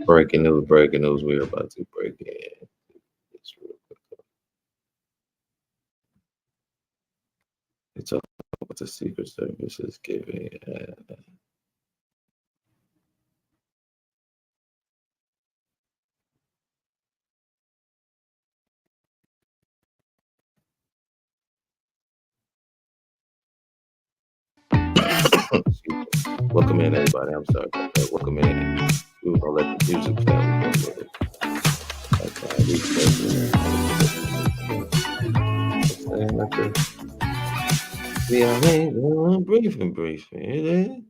Breaking news, breaking news. We're about to break in. It's real quick. It's up what the Secret Service is giving. Welcome in, everybody. I'm sorry about that. Welcome in. We were gonna let the music play. We're gonna get it. We are briefing.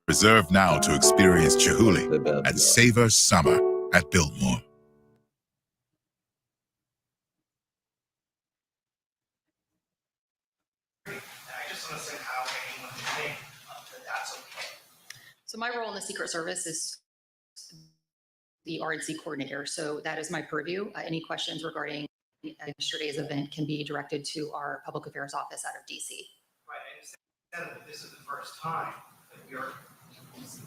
Reserve now to experience Chihuly and savor summer at Biltmore. So my role in the Secret Service is the R&C coordinator. So that is my purview. Any questions regarding yesterday's event can be directed to our public affairs office out of DC. Right. I understand that this is the first time that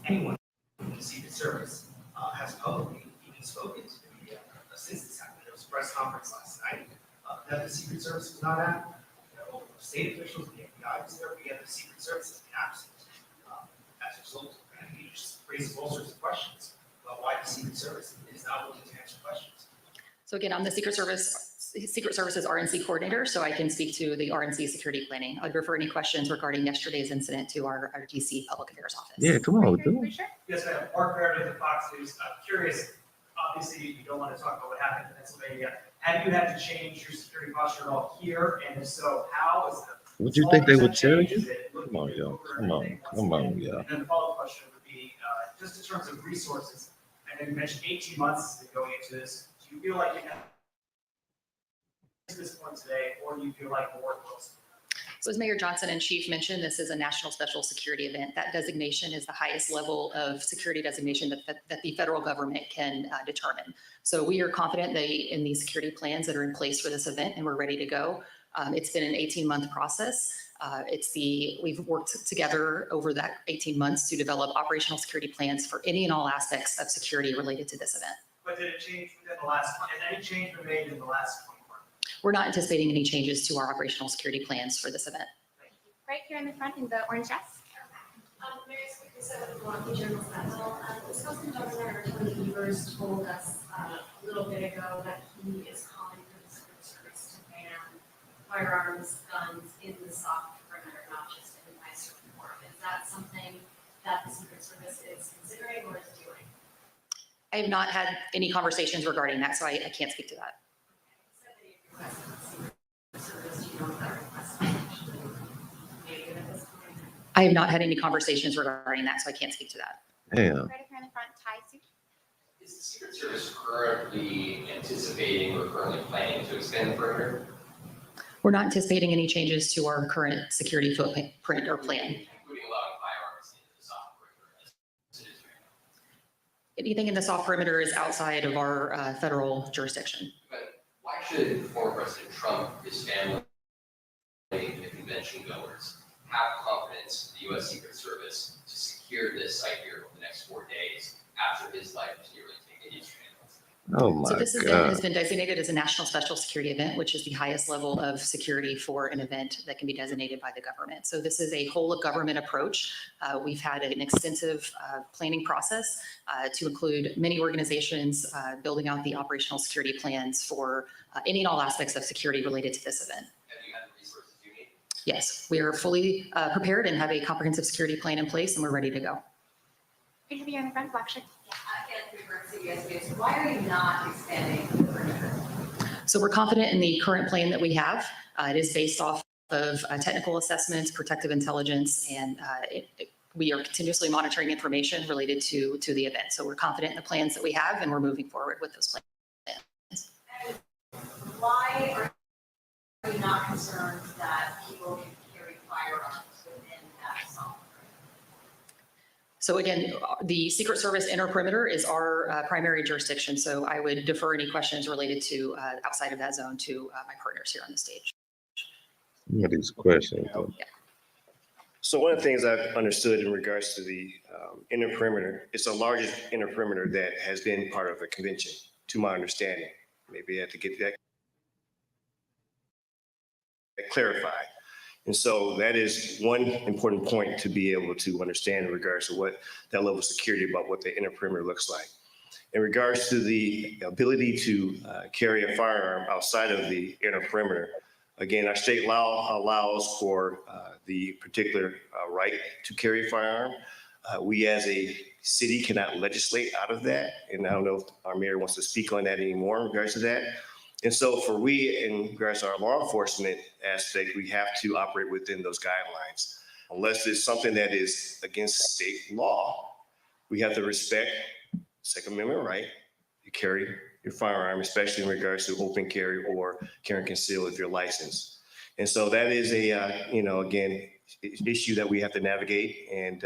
anyone in the Secret Service has publicly even spoken to the media since this happened. There was a press conference last night that the Secret Service was not at. State officials, the FBI was there, but yet the Secret Service has been absent. As a result, and he just raises all sorts of questions about why the Secret Service is not willing to answer questions. So again, I'm the Secret Service Secret Services RNC coordinator, so I can speak to the RNC security planning. I'd refer any questions regarding yesterday's incident to our DC Public Affairs Office. Yeah, come on, dude. Yes, ma'am. Mark Meredith of Fox News. I'm curious, obviously, you don't want to talk about what happened in Pennsylvania. Have you had to change your security posture at all here? And if so, how is that? Would you think they would tell you? Come on, y'all. Come on, y'all. And then the follow-up question would be, just in terms of resources, I know you mentioned 18 months has been going into this. Do you feel like you have to this point today, or do you feel like the work was? So as Mayor Johnson and Chief mentioned, this is a national special security event. That designation is the highest level of security designation that the federal government can determine. So we are confident in the security plans that are in place for this event, and we're ready to go. It's been an 18-month process. We've worked together over that 18 months to develop operational security plans for any and all aspects of security related to this event. But did it change within the last, has any change been made in the last 24 months? We're not anticipating any changes to our operational security plans for this event. Right here in the front in the orange dress. Mayor Speaker, with the Milwaukee Journal Sentinel, Wisconsin Governor Tony Evers told us a little bit ago that he is calling for the Secret Service to ban firearms, guns in the soft perimeter, not just in the ice form. Is that something that the Secret Service is considering or is doing? I have not had any conversations regarding that, so I can't speak to that. I have not had any conversations regarding that, so I can't speak to that. Yeah. Right up here in the front, tie suit. Is the Secret Service currently anticipating or currently planning to extend the perimeter? We're not anticipating any changes to our current security footprint or plan. Including allowing firearms into the soft perimeter as it is right now. Anything in the soft perimeter is outside of our federal jurisdiction. But why should former President Trump, his family, and the convention goers have confidence in the U.S. Secret Service to secure this site here over the next 4 days after his life is nearly taken in Israel? Oh my So this event God. has been designated as a national special security event, which is the highest level of security for an event that can be designated by the government. So this is a whole of government approach. We've had an extensive planning process to include many organizations building out the operational security plans for any and all aspects of security related to this event. Have you had the resources you need? Yes, we are fully prepared and have a comprehensive security plan in place, and we're ready to go. Right here in the front, black shirt. Again, referring to U.S. News, why are you not expanding the perimeter? So we're confident in the current plan that we have. It is based off of technical assessments, protective intelligence, and we are continuously monitoring information related to the event. So we're confident in the plans that we have, and we're moving forward with those plans. And why are you not concerned that people can carry firearms within that zone? So again, the Secret Service inner perimeter is our primary jurisdiction. So I would defer any questions related to outside of that zone to my partners here on the stage. Some of these questions. though. So one of the things I've understood in regards to the inner perimeter, it's the largest inner perimeter that has been part of a convention, to my understanding. Maybe I have to get that clarified. And so that is one important point to be able to understand in regards to what that level of security about what the inner perimeter looks like. In regards to the ability to carry a firearm outside of the inner perimeter, again, our state law allows for the particular right to carry a firearm. We as a city cannot legislate out of that. And I don't know if our mayor wants to speak on that anymore in regards to that. And so for we, in regards to our law enforcement aspect, we have to operate within those guidelines. Unless it's something that is against state law, we have to respect Second Amendment right to carry your firearm, especially in regards to open carry or carry and conceal if you're licensed. And so that is a, again, issue that we have to navigate. And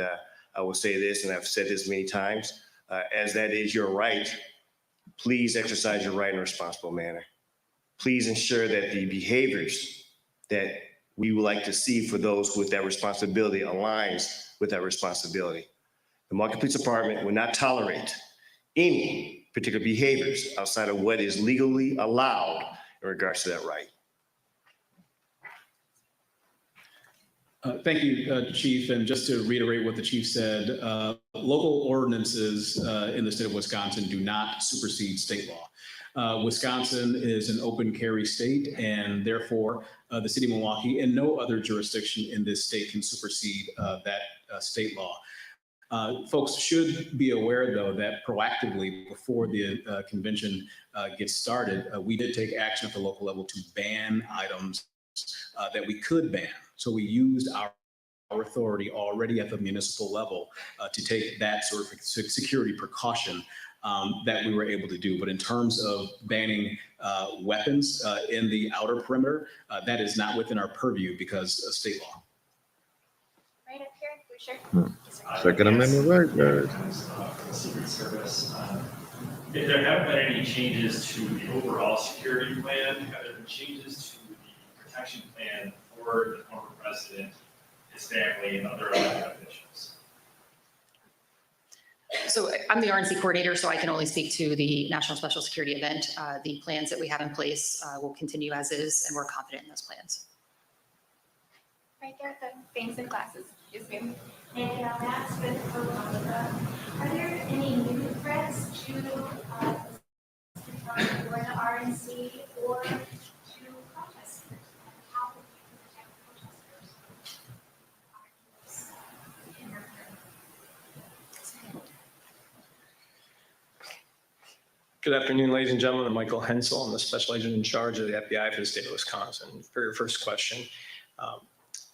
I will say this, and I've said this many times, as that is your right, please exercise your right in a responsible manner. Please ensure that the behaviors that we would like to see for those with that responsibility aligns with that responsibility. The Milwaukee Police Department will not tolerate any particular behaviors outside of what is legally allowed in regards to that right. Thank you, Chief. And just to reiterate what the Chief said, local ordinances in the state of Wisconsin do not supersede state law. Wisconsin is an open carry state, and therefore the city of Milwaukee and no other jurisdiction in this state can supersede that state law. Folks should be aware, though, that proactively before the convention gets started, we did take action at the local level to ban items that we could ban. So we used our authority already at the municipal level to take that sort of security precaution that we were able to do. But in terms of banning weapons in the outer perimeter, that is not within our purview because of state law. Right up here, blue shirt. Second Amendment right there. The Secret Service. If there haven't been any changes to the overall security plan, have there been changes to the protection plan for the former president, his family, and other elected officials? So I'm the RNC coordinator, so I can only speak to the National Special Security event. The plans that we have in place will continue as is, and we're confident in those plans. Right there at the things and glasses. Yes, ma'am. And that's good for Monica. Are there any new threats to or the RNC or to protesters? How would you protect protesters? Good afternoon, ladies and gentlemen. I'm Michael Hensel. I'm the special agent in charge of the FBI for the state of Wisconsin. For your first question,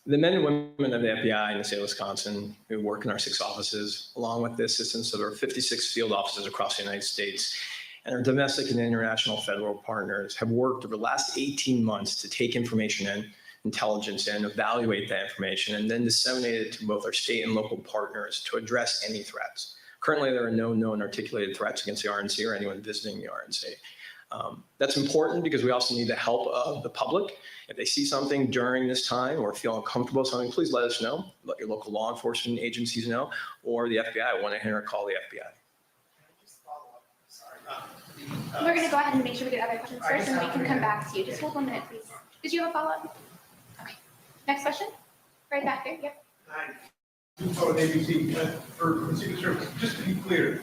the men and women of the FBI in the state of Wisconsin who work in our 6 offices, along with the assistance of our 56 field offices across the United States, and our domestic and international federal partners have worked over the last 18 months to take information in, intelligence in, evaluate that information, and then disseminate it to both our state and local partners to address any threats. Currently, there are no known articulated threats against the RNC or anyone visiting the RNC. That's important because we also need the help of the public. If they see something during this time or feel uncomfortable with something, please let us know. Let your local law enforcement agencies know, or the FBI. 1-800 call the FBI. We're going to go ahead and make sure we get other questions first, and we can come back to you. Just hold 1 minute, please. Did you have a follow-up? Okay. Next question? Right back there. Yep. Hi. ABC, for Secret Service, just to be clear,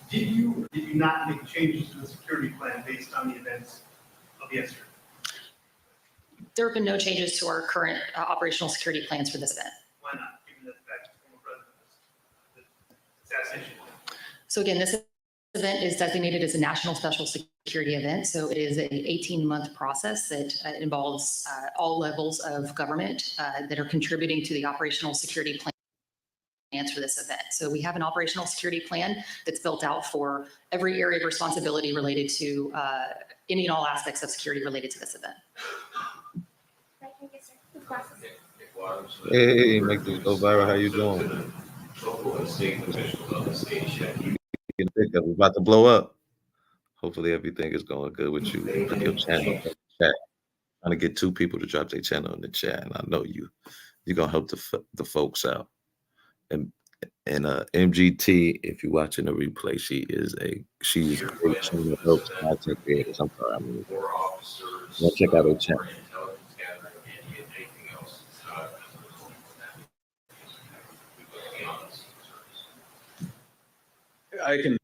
did you or did you not make changes to the security plan based on the events of yesterday? There have been no changes to our current operational security plans for this event. Why not, given the fact that the former president was assassination? So again, this event is designated as a national special security event. So it is an 18-month process that involves all levels of government that are contributing to the operational security plans for this event. So we have an operational security plan that's built out for every area of responsibility related to any and all aspects of security related to this event. Right here, yes, sir. With glasses. Hey, make this go viral. How you doing? We're about to blow up. Hopefully everything is going good with you. Put your channel in the chat. Trying to get 2 people to drop their channel in the chat, and I know you're gonna help the folks out. And MGT, if you're watching the replay, she's a great channel helps content creators. I'm sorry, I mean, check out her channel. I can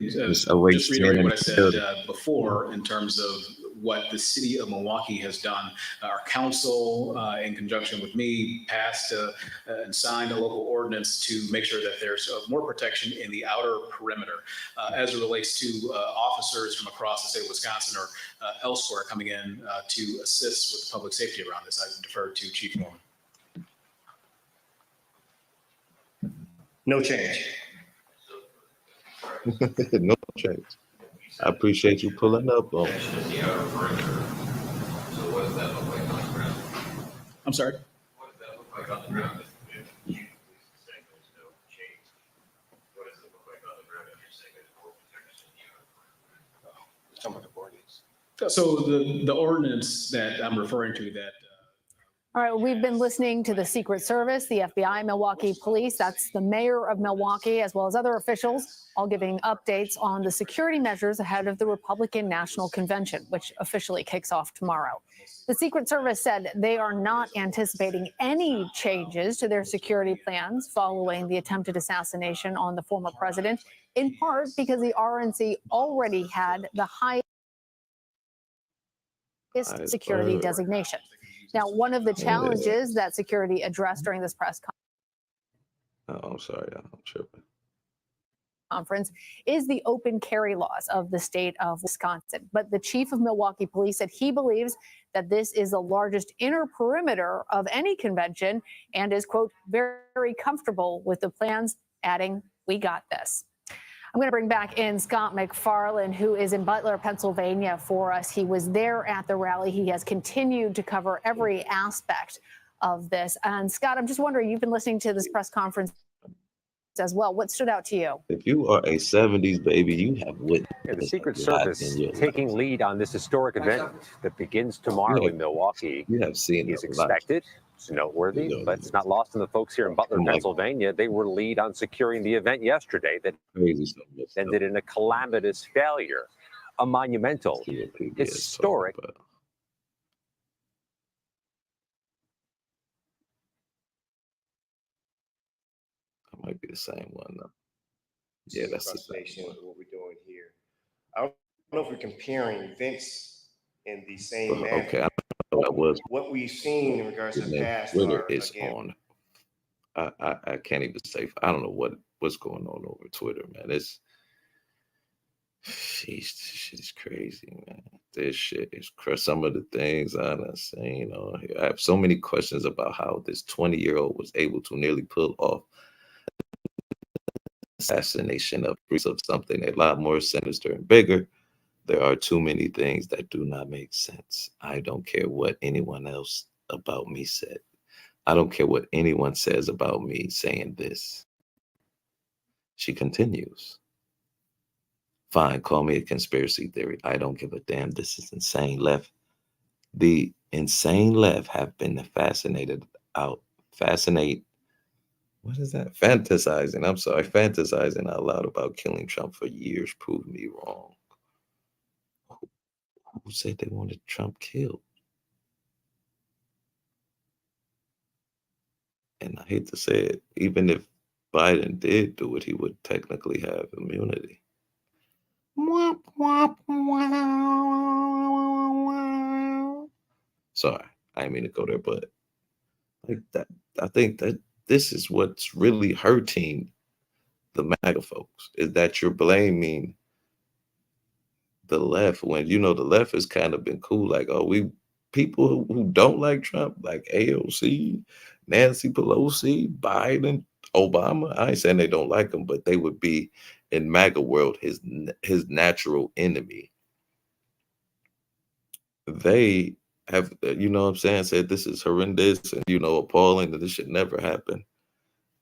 just reiterate what I said before in terms of what the city of Milwaukee has done. Our council, in conjunction with me, passed and signed a local ordinance to make sure that there's more protection in the outer perimeter as it relates to officers from across the state of Wisconsin or elsewhere coming in to assist with public safety around this. I defer to Chief Norman. No change. No change. I appreciate you pulling up on. I'm sorry? What does that look like on the ground? If you saying there's no change, what does it look like on the ground if you're saying there's more protection in the outer? So the ordinance that I'm referring to that All right, we've been listening to the Secret Service, the FBI, Milwaukee Police. That's the mayor of Milwaukee, as well as other officials, all giving updates on the security measures ahead of the Republican National Convention, which officially kicks off tomorrow. The Secret Service said they are not anticipating any changes to their security plans following the attempted assassination on the former president, in part because the RNC already had the highest security designation. Now, one of the challenges that security addressed during this press I'm sorry, I'm tripping. conference is the open carry laws of the state of Wisconsin. But the chief of Milwaukee Police said he believes that this is the largest inner perimeter of any convention and is, quote, very comfortable with the plans, adding, "We got this." I'm going to bring back in Scott McFarland, who is in Butler, Pennsylvania for us. He was there at the rally. He has continued to cover every aspect of this. And Scott, I'm just wondering, you've been listening to this press conference as well. What stood out to you? If you are a 70s baby, you have witnessed The Secret a lot Service in your taking life. lead on this historic event that begins tomorrow in Milwaukee You have seen is a lot. expected. It's noteworthy, but it's not lost on the folks here in Butler, Come on. Pennsylvania. They were lead on securing the event yesterday that Crazy stuff. ended in a calamitous failure, a monumental, historic. That might be the same one though. Yeah, that's the same Approximation one. of what we're doing here. I don't know if we're comparing events in the same manner. Okay, I know that was. What we've seen in regards to His the name past Twitter are, is again, on. I can't even say. I don't know what's going on over Twitter, man. This shit is crazy, man. This shit is crazy. Some of the things I done seen on here. I have so many questions about how this 20-year-old was able to nearly pull off assassination of something a lot more sinister and bigger. There are too many things that do not make sense. I don't care what anyone else about me said. I don't care what anyone says about me saying this. She continues. Fine, call me a conspiracy theory. I don't give a damn. This is insane left. The insane left have been fascinated out. What is that? Fantasizing. I'm sorry. Fantasizing out loud about killing Trump for years. Prove me wrong. Who said they wanted Trump killed? And I hate to say it, even if Biden did do it, he would technically have immunity. Sorry, I didn't mean to go there, but like that, I think that this is what's really hurting the MAGA folks is that you're blaming the left when you know the left has kind of been cool. Like, oh, we people who don't like Trump, like AOC, Nancy Pelosi, Biden, Obama. I ain't saying they don't like him, but they would be in MAGA world his natural enemy. They have, you know what I'm saying, said this is horrendous and appalling that this should never happen.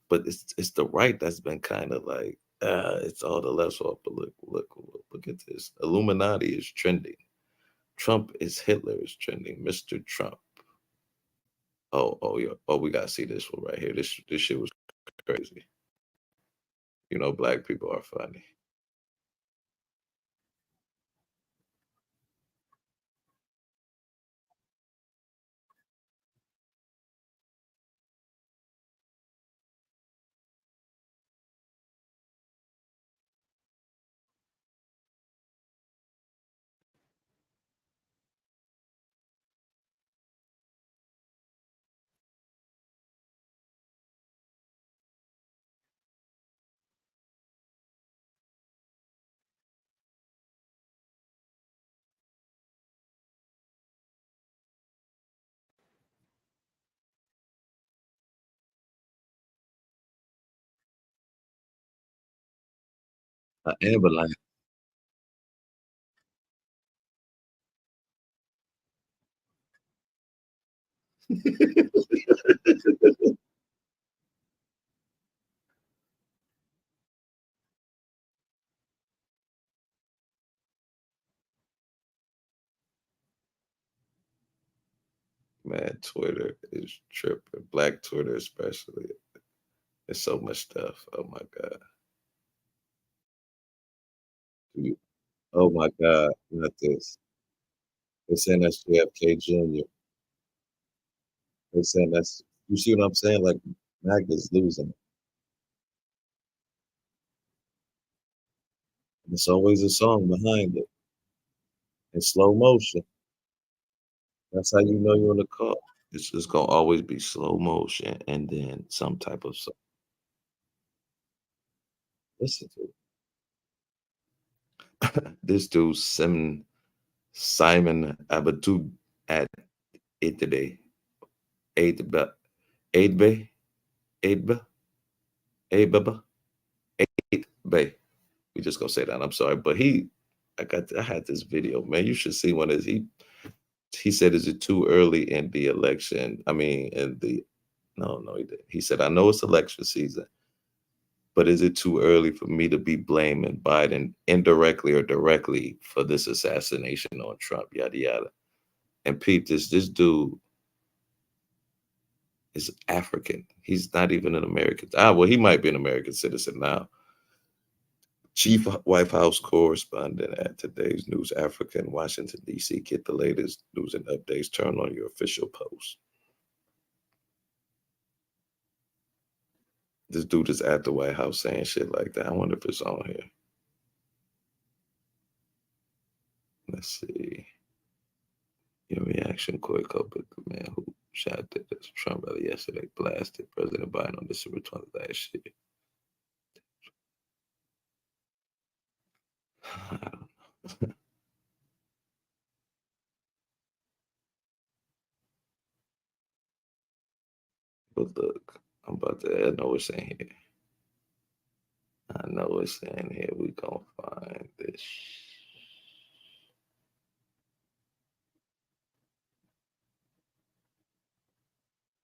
But it's the right that's been kind of like, it's all the left off. But look at this. Illuminati is trending. Trump is Hitler is trending. Mr. Trump. Yeah. Oh, we gotta see this one right here. This shit was crazy. Black people are funny. Amber line. Man, Twitter is tripping. Black Twitter especially. There's so much stuff. Oh my God. Oh my God. Not this. They're saying that's JFK Jr. They're saying that's, you see what I'm saying? Like, MAGA's losing. There's always a song behind it in slow motion. That's how you know you're in the car. It's just gonna always be slow motion and then some type of listen to this dude Simon Abatou at Italy, Aidba, Aidbe, Aidba, Aidba, Aidbe. We just gonna say that. I'm sorry, but I had this video, man. You should see one. Is he said, "Is it too early in the election? I mean, in the no, he did. He said, I know it's election season, but is it too early for me to be blaming Biden indirectly or directly for this assassination on Trump? Yada yada." And Pete, this dude is African. He's not even an American. Well, he might be an American citizen now. Chief White House correspondent at today's News Africa in Washington, D.C. Get the latest news and updates. Turn on your official post. This dude is at the White House saying shit like that. I wonder if it's on here. Let's see. Your reaction quick up at the man who shot at the Trump rally yesterday, blasted President Biden on December 20th last year. I don't know. But look, I know it's in here. I know it's in here. We gonna find this.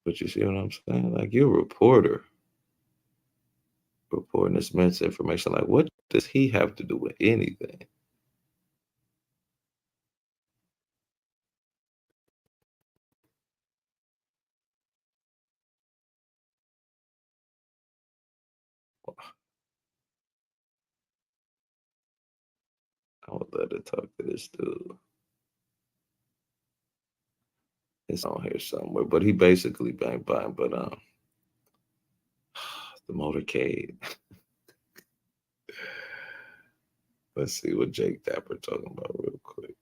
But you see what I'm saying? Like, you're a reporter reporting this misinformation. Like, what does he have to do with anything? I would love to talk to this dude. It's on here somewhere, but he basically bang bang. But the motorcade. Let's see what Jake Dapper talking about real quick.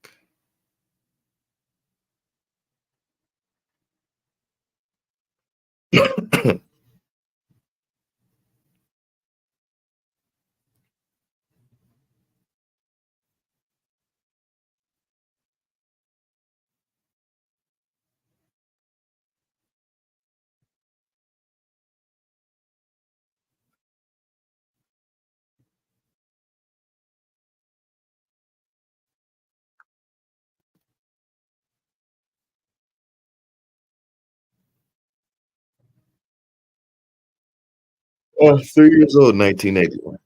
Oh, 3 years old, 1981.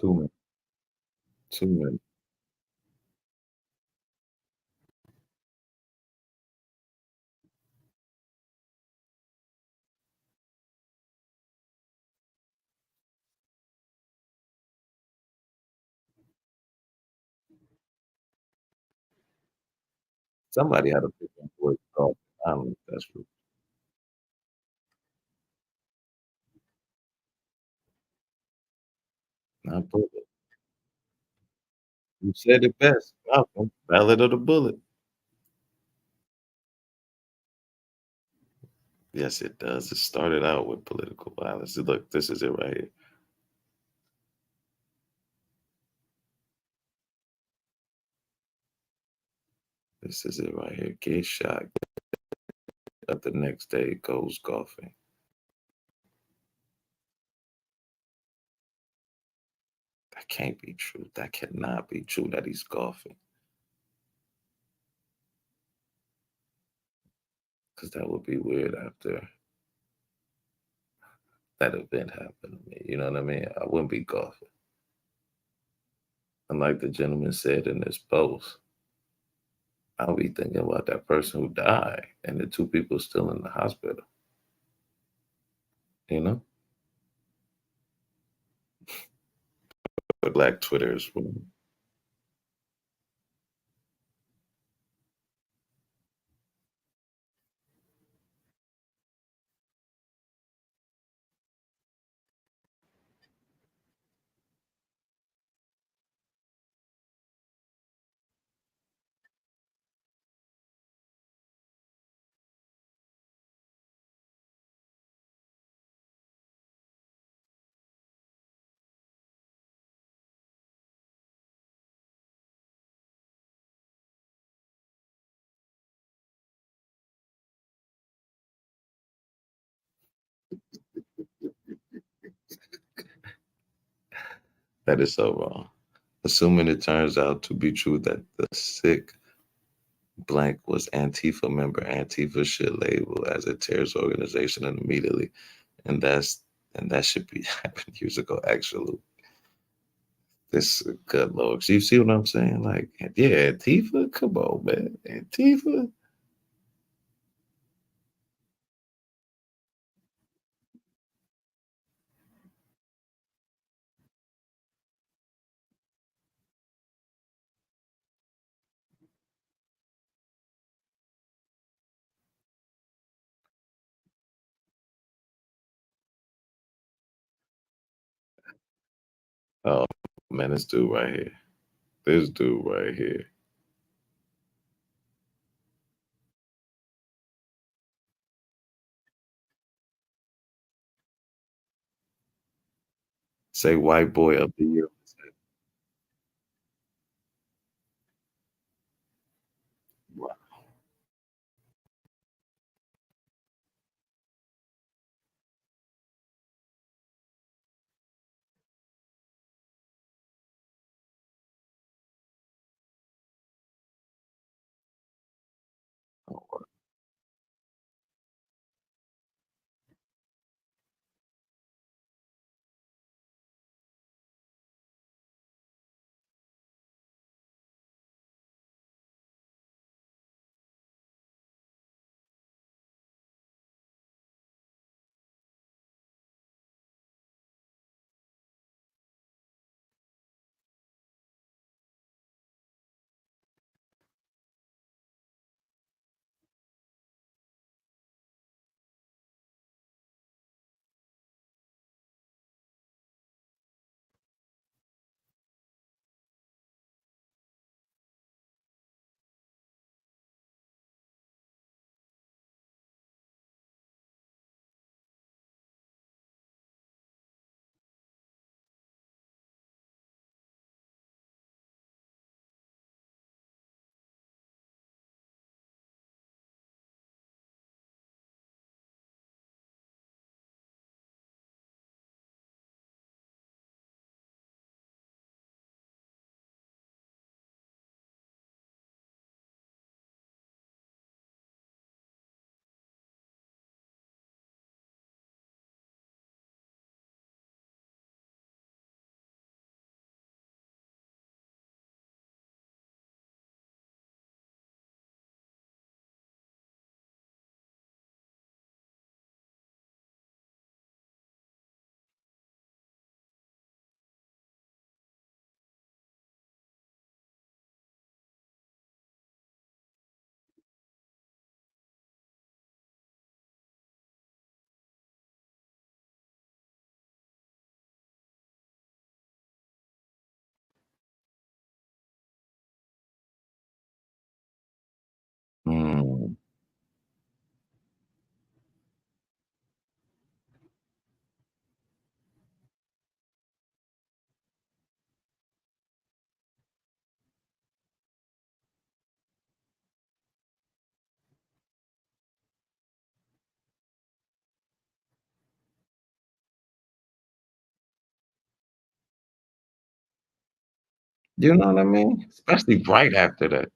2 minutes. 2 minutes. Somebody had a pick on board called. I don't know if that's true. Not bullet. You said it best. Malcolm. Ballad of the bullet. Yes, it does. It started out with political violence. Look, this is it right here. This is it right here. Get shot. Up the next day, goes golfing. That can't be true. That cannot be true that he's golfing. Because that would be weird after that event happened to me. You know what I mean? I wouldn't be golfing. And like the gentleman said in this post, I'll be thinking about that person who died and the two people still in the hospital. You know? But Black Twitter is wrong. That is so wrong. Assuming it turns out to be true that the sick blank was Antifa member, Antifa should label as a terrorist organization and immediately. And that should be happened years ago, actually. This good lord. You see what I'm saying? Like, yeah, Antifa, come on, man. Antifa. Oh man, this dude right here. This dude right here. Say white boy of the year. Wow. You know what I mean? Especially right after that.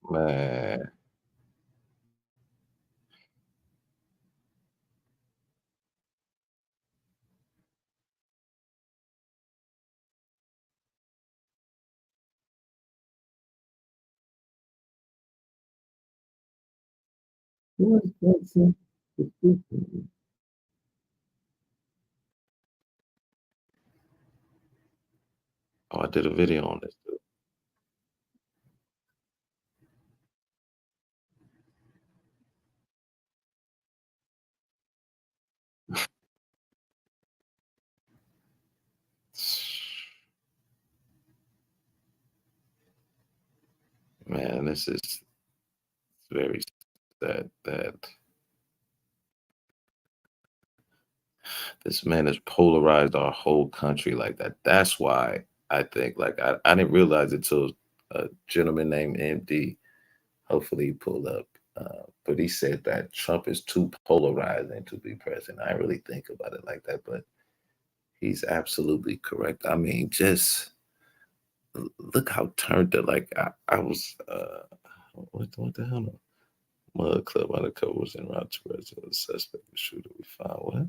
Man, who is that? Oh, I did a video on this too. Man, this is very sad that this man has polarized our whole country like that. That's why I think, like, I didn't realize it till a gentleman named MD, hopefully he pulled up, but he said that Trump is too polarizing to be president. I didn't really think about it like that, but he's absolutely correct. I mean, just look how turned it. Like I was, what the hell? No? Mud Club undercover was en route to arrest the suspect. The shooter we found. What?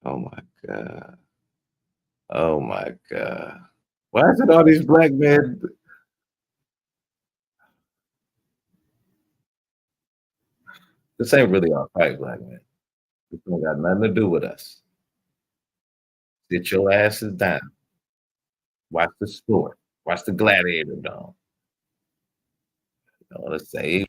Oh my god. Oh my god. Why is it all these black men? This ain't really our fight, black men. This don't got nothing to do with us. Sit your asses down. Watch the sport. Watch the gladiator dome. You know, let's say,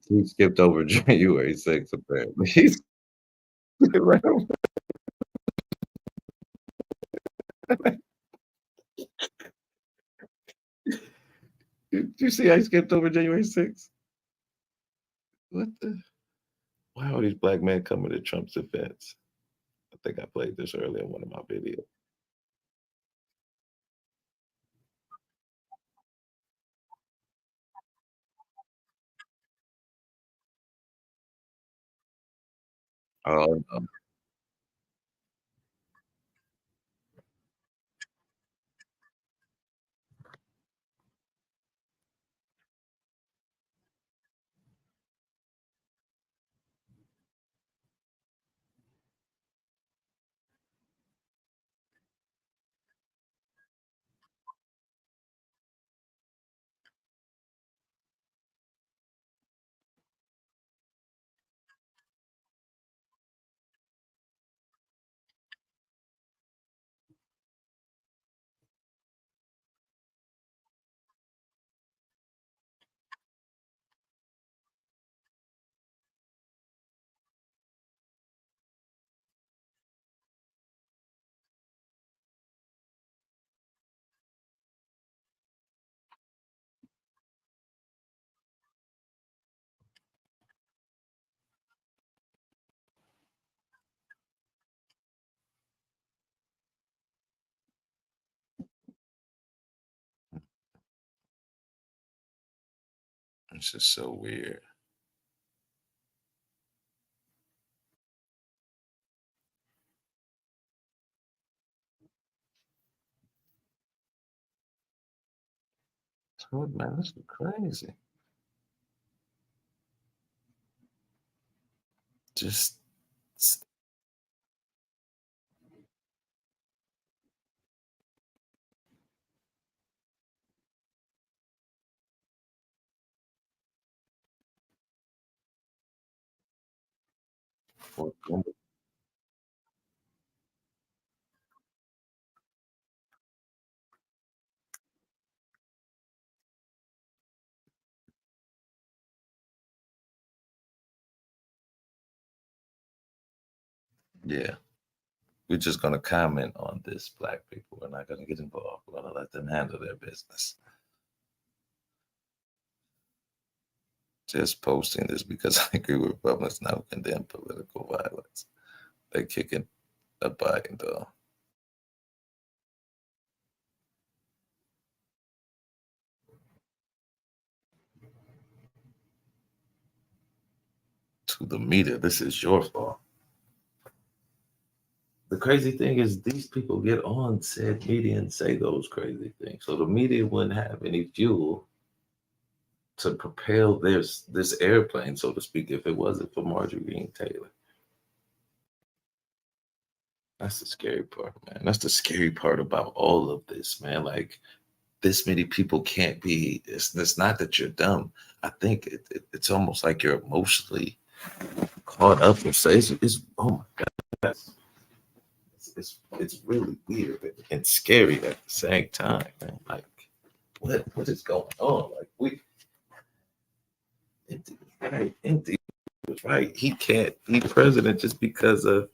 he skipped over January 6th, apparently. He's right over. Did you see I skipped over January 6th? What the? Why are these black men coming to Trump's defense? I think I played this earlier in one of my videos. Oh, no. It's just so weird. Hood, man, that's crazy. Just yeah. We're just gonna comment on this, black people. We're not gonna get involved. We're gonna let them handle their business. Just posting this because I agree with Republicans now condemn political violence. They kicking a Biden though. To the media, this is your fault. The crazy thing is these people get on said media and say those crazy things. So the media wouldn't have any fuel to propel this airplane, so to speak, if it wasn't for Marjorie Taylor. That's the scary part, man. That's the scary part about all of this, man. Like this many people can't be. It's not that you're dumb. I think it's almost like you're emotionally caught up or say it's oh my god, it's really weird and scary at the same time, man. Like what is going on? Like Indy was right. He can't be president just because of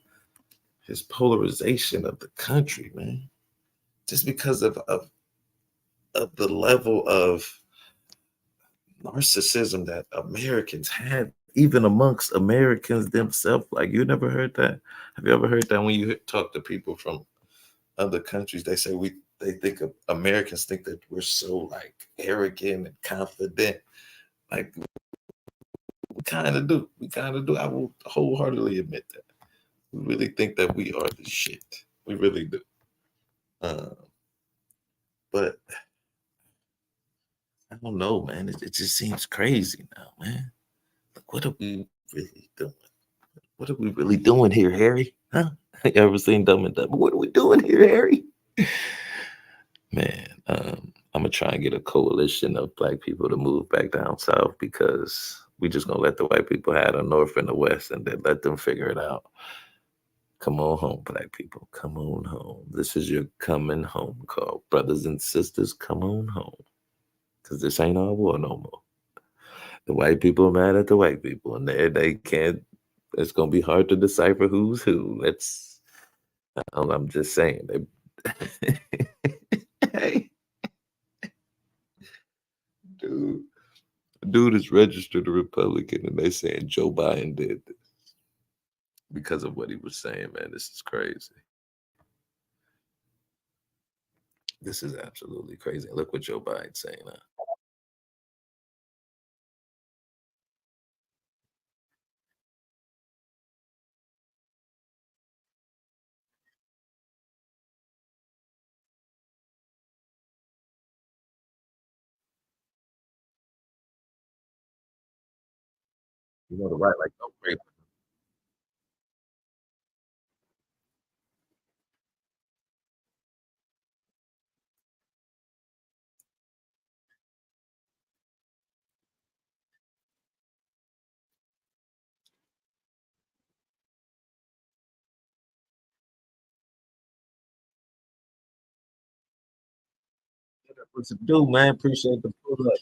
his polarization of the country, man. Just because of the level of narcissism that Americans had, even amongst Americans themselves. Like, you never heard that? Have you ever heard that when you talk to people from other countries? They say they think of Americans think that we're so like arrogant and confident. Like we kind of do. We kind of do. I will wholeheartedly admit that. We really think that we are the shit. We really do. Uh, but I don't know, man. It just seems crazy now, man. Like, what are we really doing? What are we really doing here, Harry? Huh? You ever seen Dumb and Dumber? What are we doing here, Harry? Man, I'm gonna try and get a coalition of black people to move back down south because we just gonna let the white people have the north and the west and then let them figure it out. Come on home, black people. Come on home. This is your coming home call. Brothers and sisters, come on home. Because this ain't our war no more. The white people are mad at the white people, and they can't. It's gonna be hard to decipher who's who. I'm just saying. Hey, dude, dude is registered a Republican, and they saying Joe Biden did this because of what he was saying. Man, this is crazy. This is absolutely crazy. Look what Joe Biden's saying now. You know the right, like no crazy. What's it do, man? Appreciate the pull up.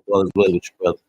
Hope all is well with you, brother.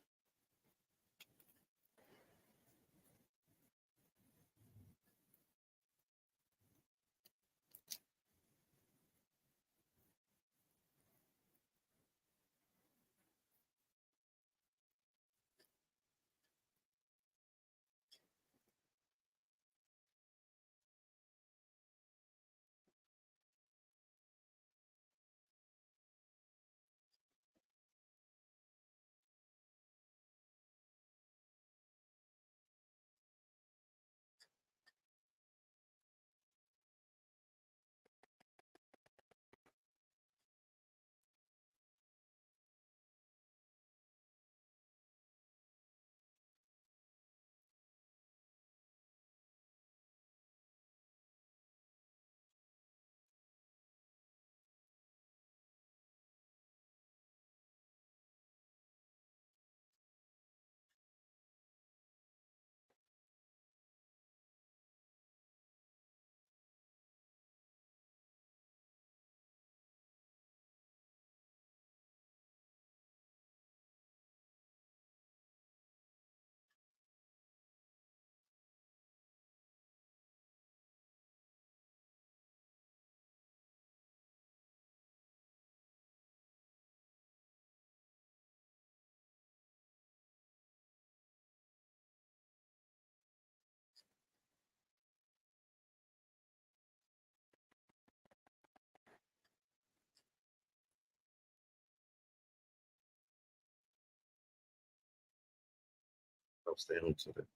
I'm staying to it.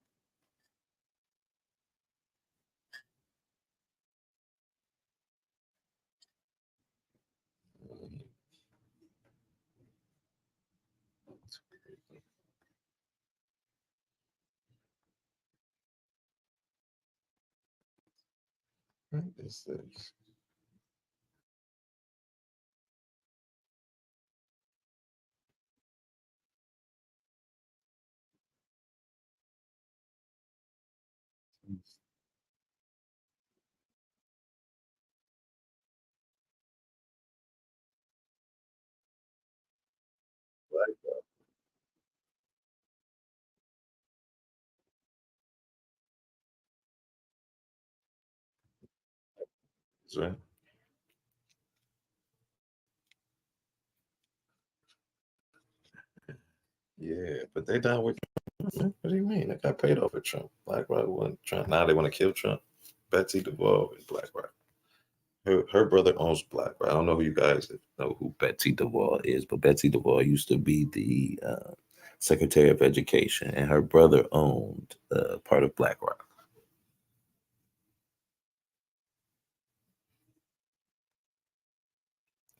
What is this? Right. Yeah, but they down with Trump. What do you mean? They got paid off with Trump. BlackRock wasn't Trump. Now they want to kill Trump. Betsy DeVos is BlackRock. Her brother owns BlackRock. I don't know who you guys know who Betsy DeVos is, but Betsy DeVos used to be the Secretary of Education, and her brother owned part of BlackRock.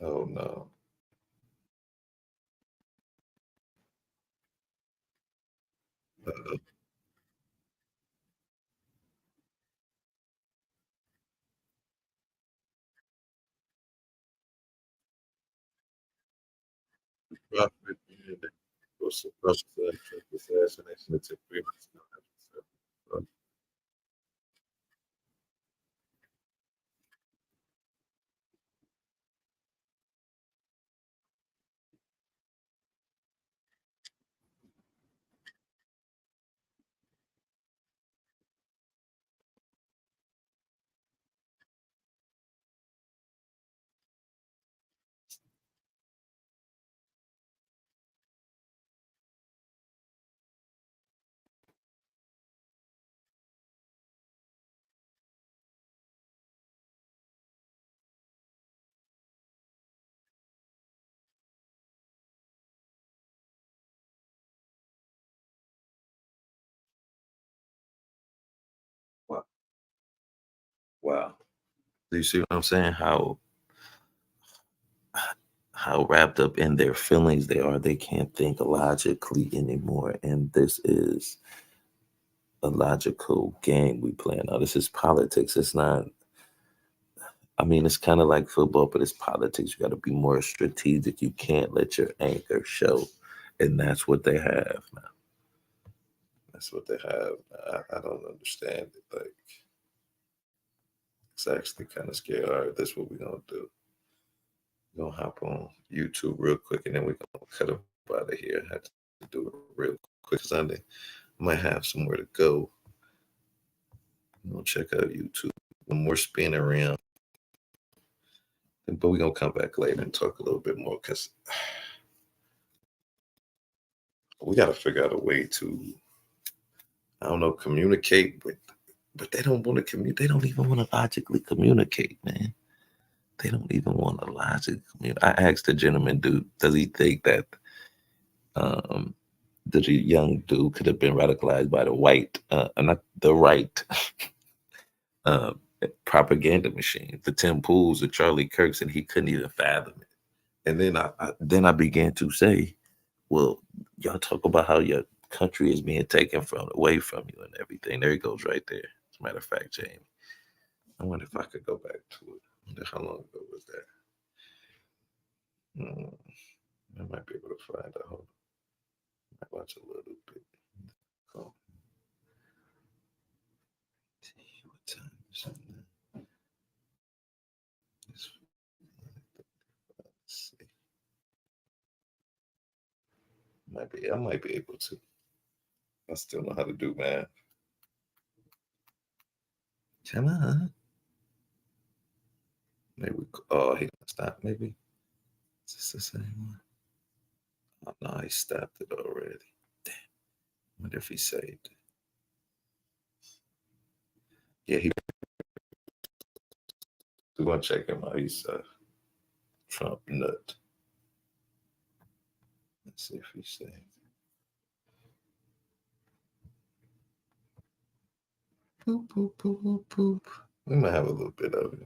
Oh no. Uh, Prophet, Russell said Trump assassination that took 3 months. Wow. Wow. Do you see what I'm saying? How wrapped up in their feelings they are. They can't think logically anymore. And this is a logical game we play now. This is politics. It's not, I mean, it's kind of like football, but it's politics. You got to be more strategic. You can't let your anger show. And that's what they have now. That's what they have. I don't understand it. Like, it's actually kind of scary. All right, that's what we're going to do. We're going to hop on YouTube real quick, and then we're going to cut out of here. I had to do it real quick because I might have somewhere to go. I'm gonna check out YouTube. One more spin around. But we're gonna come back later and talk a little bit more because we gotta figure out a way to, I don't know, communicate with, but they don't want to communicate. They don't even want to logically communicate, man. They don't even want to logically communicate. I asked the gentleman, dude, does he think that the young dude could have been radicalized by the white, not the right propaganda machine, the Tim Pools, the Charlie Kirks, and he couldn't even fathom it. And then I began to say, well, y'all talk about how your country is being taken away from you and everything. There it goes right there. As a matter of fact, Jamie, I wonder if I could go back to it. I wonder how long ago was that? I might be able to find out. Hold on. I might watch a little bit. Oh. What time is it now? Let's see. I might be able to. I still know how to do math. Come on. Maybe he stopped. Maybe is this the same one? Oh no, he stopped it already. Damn. I wonder if he saved it. Yeah, we want to check him out. He's a Trump nut. Let's see if he saved it. Poop, poop, poop, poop, poop. We might have a little bit of it.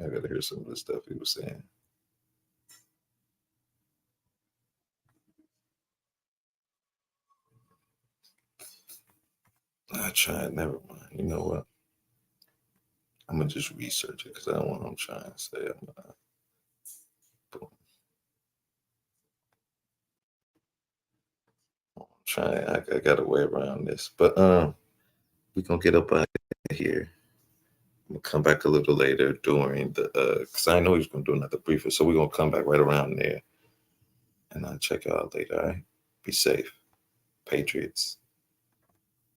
I gotta hear some of the stuff he was saying. I tried, never mind. You know what? I'm gonna just research it because I don't want him trying to say I'm not. Boom. I'm trying. I got a way around this, but we gonna get up out of here. I'm gonna come back a little later during the because I know he's gonna do another briefer, so we're gonna come back right around there, and I'll check you out later. All right, be safe, Patriots.